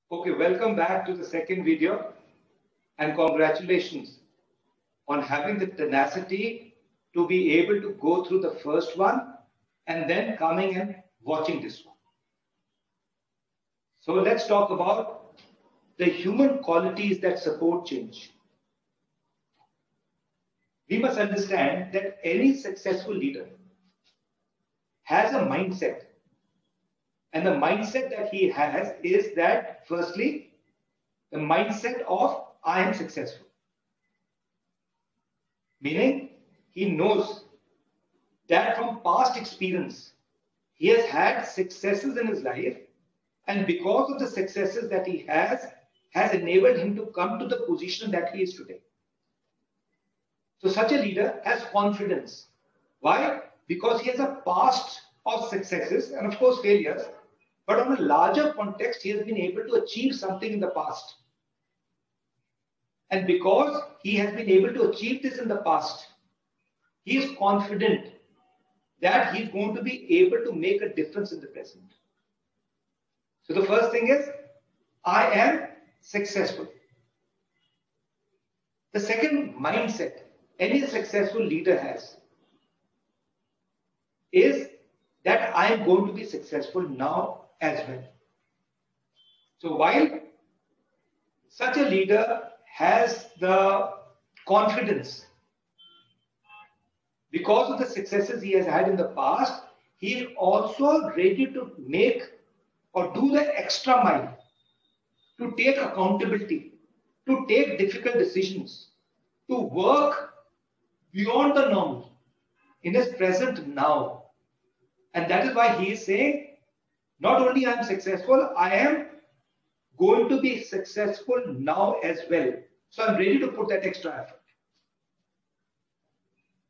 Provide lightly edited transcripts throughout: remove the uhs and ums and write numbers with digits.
Okay, welcome back to the second video and congratulations on having the tenacity to be able to go through the first one and then coming and watching this one. So let's talk about the human qualities that support change. We must understand that any successful leader has a mindset, and the mindset that he has is that firstly, the mindset of I am successful. Meaning, he knows that from past experience, he has had successes in his life, and because of the successes that he has enabled him to come to the position that he is today. So, such a leader has confidence. Why? Because he has a past of successes and, of course, failures, but on a larger context, he has been able to achieve something in the past. And because he has been able to achieve this in the past, he is confident that he's going to be able to make a difference in the present. So the first thing is, I am successful. The second mindset any successful leader has is that I am going to be successful now as well. So while such a leader has the confidence because of the successes he has had in the past, he is also ready to make or do the extra mile to take accountability, to take difficult decisions, to work beyond the normal in his present now. And that is why he is saying, not only I am successful, I am going to be successful now as well. So I'm ready to put that extra effort.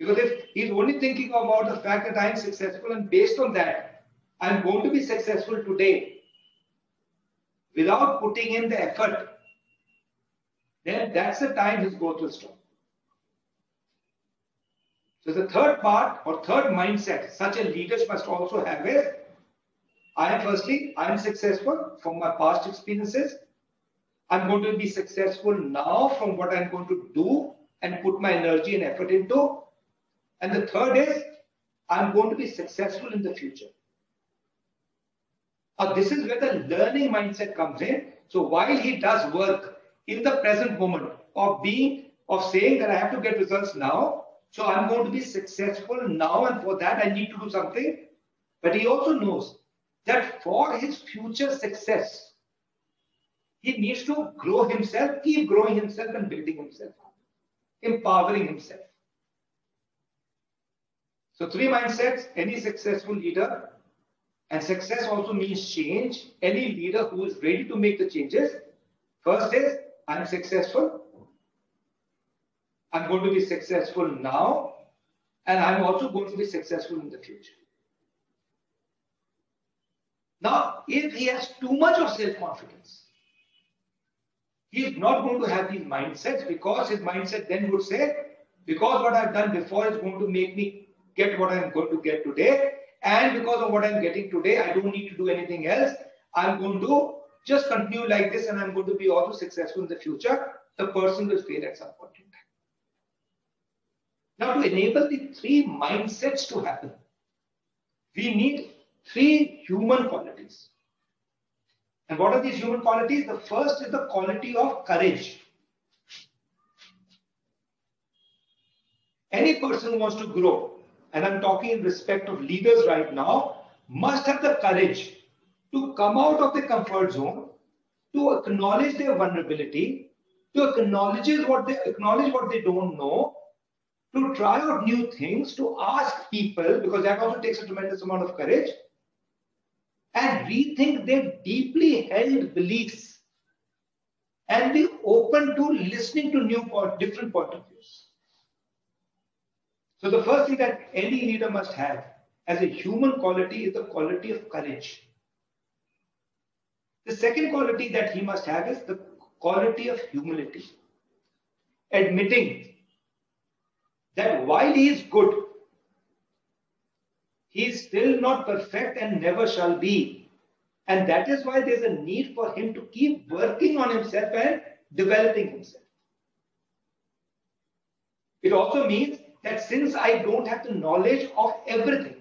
Because if he's only thinking about the fact that I am successful and based on that, I'm going to be successful today without putting in the effort, then that's the time his growth will stop. So the third part or third mindset such a leader must also have is, I am successful from my past experiences. I'm going to be successful now from what I'm going to do and put my energy and effort into. And the third is, I'm going to be successful in the future. Now, this is where the learning mindset comes in. So while he does work in the present moment of saying that I have to get results now, so I'm going to be successful now, and for that I need to do something. But he also knows that for his future success, he needs to grow himself, keep growing himself and building himself, empowering himself. So three mindsets, any successful leader, and success also means change. Any leader who is ready to make the changes. First is, I'm successful. I'm going to be successful now, and I'm also going to be successful in the future. Now, if he has too much of self-confidence, he is not going to have these mindsets, because his mindset then would say, because what I've done before is going to make me get what I'm going to get today, and because of what I'm getting today, I don't need to do anything else. I'm going to just continue like this, and I'm going to be also successful in the future. The person will fail at some point in time. Now, to enable the three mindsets to happen, we need three human qualities. And what are these human qualities? The first is the quality of courage. Any person who wants to grow, and I'm talking in respect of leaders right now, must have the courage to come out of the comfort zone, to acknowledge their vulnerability, to acknowledge what they don't know, to try out new things, to ask people, because that also takes a tremendous amount of courage, and rethink their deeply held beliefs, and be open to listening to different point of views. So the first thing that any leader must have as a human quality is the quality of courage. The second quality that he must have is the quality of humility. Admitting that while he is good, he is still not perfect and never shall be. And that is why there's a need for him to keep working on himself and developing himself. It also means that since I don't have the knowledge of everything,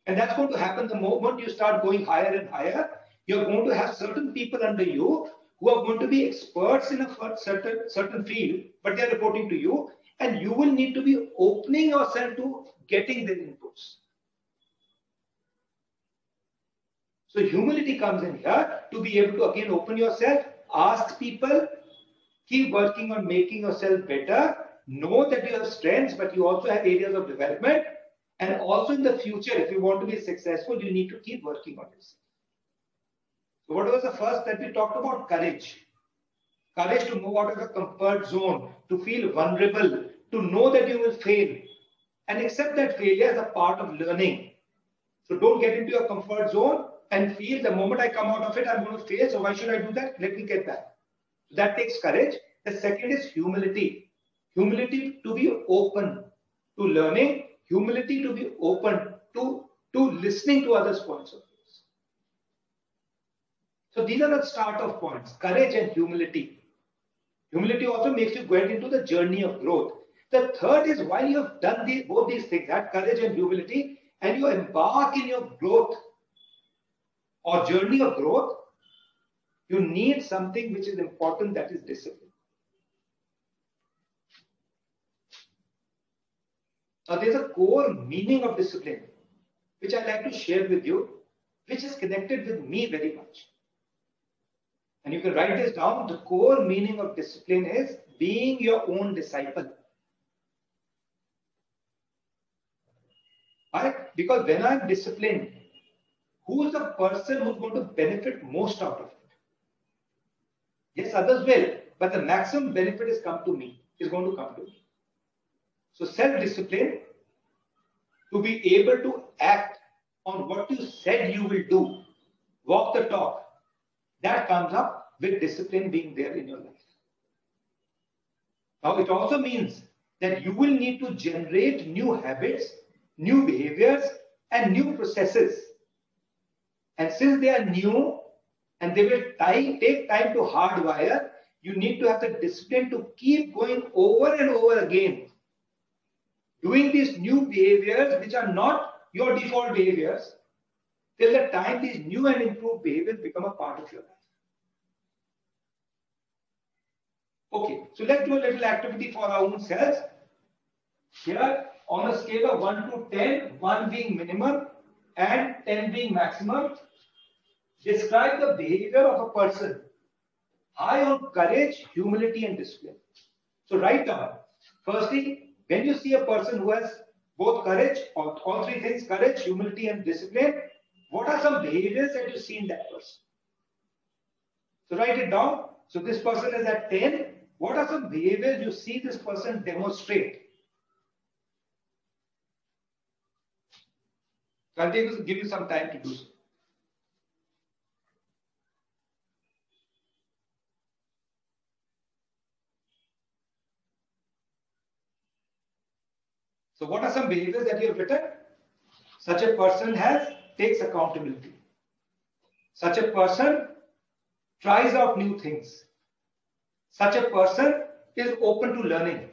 and that's going to happen the moment you start going higher and higher, you're going to have certain people under you who are going to be experts in a certain field, but they're reporting to you, and you will need to be opening yourself to getting their inputs. So humility comes in here to be able to again open yourself, ask people, keep working on making yourself better, know that you have strengths, but you also have areas of development. And also in the future, if you want to be successful, you need to keep working on yourself. So what was the first that we talked about? Courage. Courage to move out of the comfort zone, to feel vulnerable, to know that you will fail, and accept that failure as a part of learning. So don't get into your comfort zone and feel the moment I come out of it, I'm going to fail. So why should I do that? Let me get back. So that takes courage. The second is humility. Humility to be open to learning. Humility to be open to listening to others' points of view. So these are the start of points, courage and humility. Humility also makes you get into the journey of growth. The third is while you have done both these things, that courage and humility, and you embark in your growth or journey of growth, you need something which is important, that is discipline. Now there's a core meaning of discipline, which I'd like to share with you, which is connected with me very much. And you can write this down. The core meaning of discipline is being your own disciple. Right? Because when I'm disciplined, who's the person who's going to benefit most out of it? Yes, others will, but the maximum benefit is going to come to me. So self-discipline, to be able to act on what you said you will do, walk the talk, that comes up with discipline being there in your life. Now, it also means that you will need to generate new habits, new behaviors, and new processes. And since they are new and they will take time to hardwire, you need to have the discipline to keep going over and over again, doing these new behaviors which are not your default behaviors, till the time these new and improved behaviors become a part of your life. Okay, so let's do a little activity for our own selves. Here, on a scale of 1 to 10, 1 being minimum and 10 being maximum, describe the behavior of a person high on courage, humility, and discipline. So write down. Firstly, when you see a person who has both courage, all three things, courage, humility, and discipline, what are some behaviors that you see in that person? So write it down. So this person is at 10. What are some behaviors you see this person demonstrate? So I'll give you some time to do so. So what are some behaviors that you have written? Such a person takes accountability. Such a person tries out new things. Such a person is open to learning.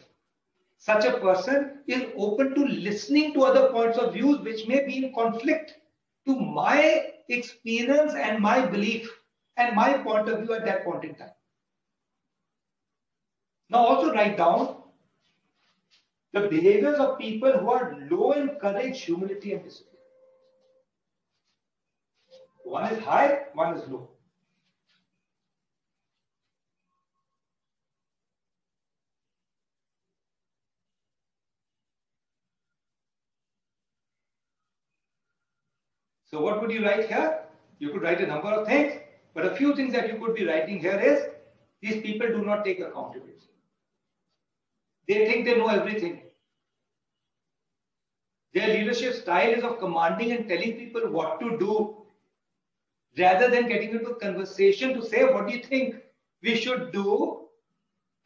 Such a person is open to listening to other points of view which may be in conflict to my experience and my belief and my point of view at that point in time. Now also write down the behaviors of people who are low in courage, humility, and discipline. One is high, one is low. So what would you write here? You could write a number of things, but a few things that you could be writing here is, these people do not take accountability. They think they know everything. Their leadership style is of commanding and telling people what to do, rather than getting into a conversation to say, what do you think we should do?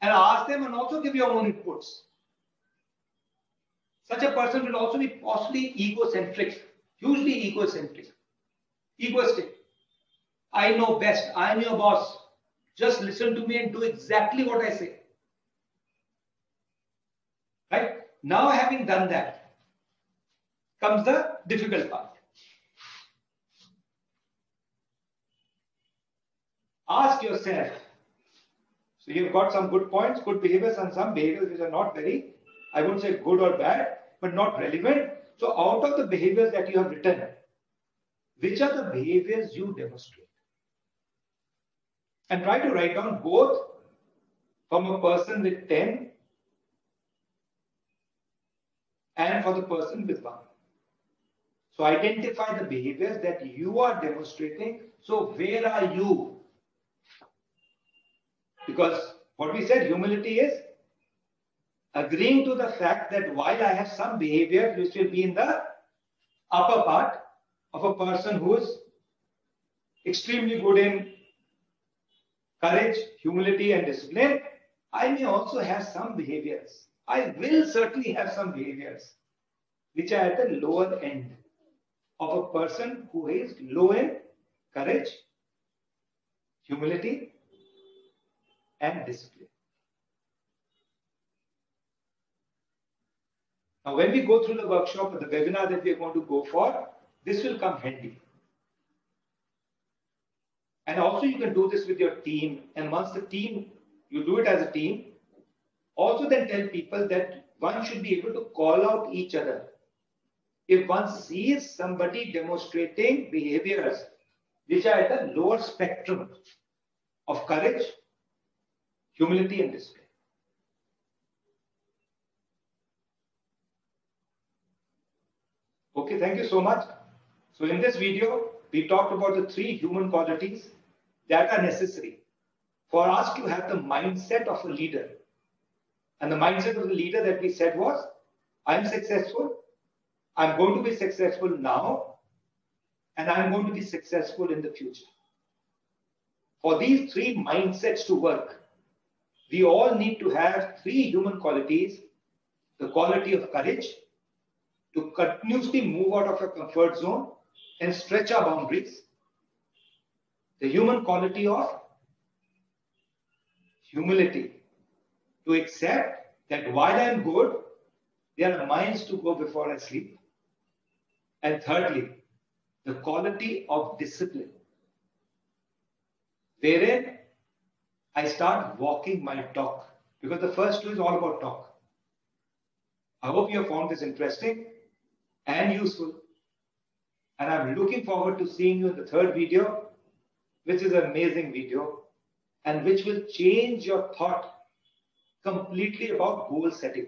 And ask them and also give your own inputs. Such a person will also be possibly egocentric, hugely egocentric, egoistic. I know best. I am your boss. Just listen to me and do exactly what I say. Right? Now, having done that, comes the difficult part. Ask yourself. So you've got some good points, good behaviors, and some behaviors which are not very, I won't say good or bad, but not relevant. So out of the behaviors that you have written, which are the behaviors you demonstrate? And try to write down both from a person with 10 and for the person with 1. So identify the behaviors that you are demonstrating. So where are you? Because what we said, humility is agreeing to the fact that while I have some behavior which will be in the upper part of a person who is extremely good in courage, humility, and discipline, I may also have some behaviors. I will certainly have some behaviors which are at the lower end of a person who is low in courage, humility, and discipline. Now, when we go through the workshop or the webinar that we are going to go for, this will come handy. And also you can do this with your team. And once the team, you do it as a team, also then tell people that one should be able to call out each other. If one sees somebody demonstrating behaviors which are at the lower spectrum of courage, humility, and discipline. Okay, thank you so much. So in this video, we talked about the 3 human qualities that are necessary for us to have the mindset of a leader. And the mindset of the leader that we said was, I'm successful, I'm going to be successful now, and I'm going to be successful in the future. For these 3 mindsets to work, we all need to have 3 human qualities: the quality of courage, to continuously move out of our comfort zone and stretch our boundaries; the human quality of humility, to accept that while I am good, there are miles to go before I sleep; and thirdly, the quality of discipline, wherein I start walking my talk, because the first 2 is all about talk. I hope you have found this interesting and useful. And I'm looking forward to seeing you in the 3rd video, which is an amazing video and which will change your thought completely about goal setting.